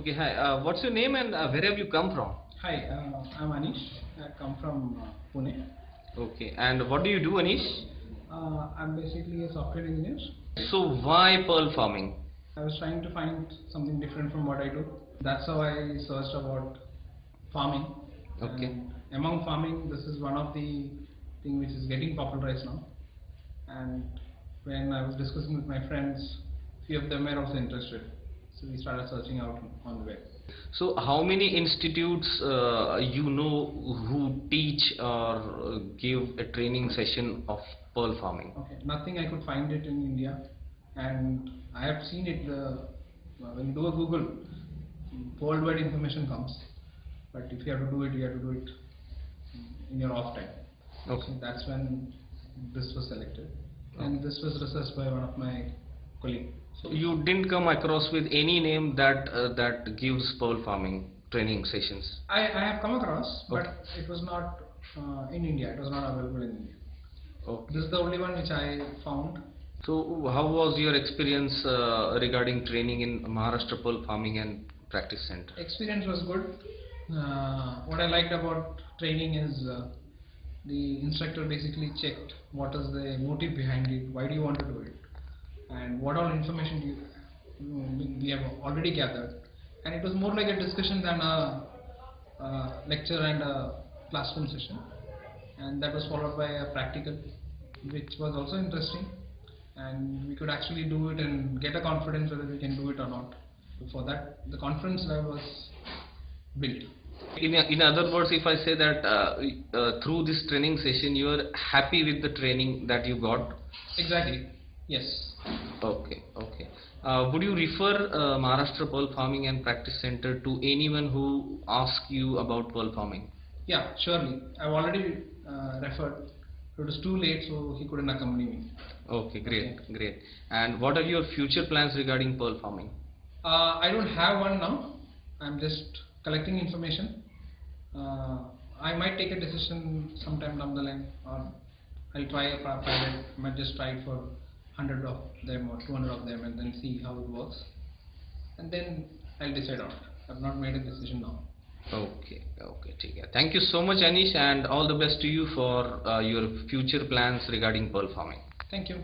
Okay, hi. What's your name and where have you come from? Hi, I'm Anish. I come from Pune. Okay, and what do you do, Anish? I'm basically a software engineer. So why pearl farming? I was trying to find something different from what I do. That's how I searched about farming. Okay. And among farming, this is one of the thing which is getting popularized now. And when I was discussing with my friends, few of them were also interested. So we started searching out on the web. So how many institutes you know who teach or give a training session of pearl farming? Okay, nothing I could find it in India, and I have seen it. When you do a Google, worldwide information comes, but if you have to do it, you have to do it in your off time. Okay. So that's when this was selected, and this was researched by one of my colleagues. So you didn't come across with any name that that gives pearl farming training sessions? I have come across, Okay. but it was not in India. It was not available in India. Okay. This is the only one which I found. So how was your experience regarding training in Maharashtra Pearl Farming and Practice Center? Experience was good. What I liked about training is the instructor basically checked what is the motive behind it, why do you want to do it, and what all information do we have already gathered. And it was more like a discussion than a lecture and a classroom session. And that was followed by a practical, which was also interesting. And we could actually do it and get a confidence whether we can do it or not. For that, the confidence level was built. In other words, if I say that through this training session you are happy with the training that you got? Exactly. Yes. Okay, okay. Would you refer Maharashtra Pearl Farming and Practice Center to anyone who asks you about pearl farming? Yeah, surely. I've already referred. It was too late, so he couldn't accompany me. Okay, great, Okay. great. And what are your future plans regarding pearl farming? I don't have one now. I'm just collecting information. I might take a decision sometime down the line, or I'll try a pilot. I might just try it for 100 of them or 200 of them and then see how it works. And then I'll decide on it. I've not made a decision now. Okay, okay, ठीक है. Thank you so much, Anish, and all the best to you for your future plans regarding pearl farming. Thank you.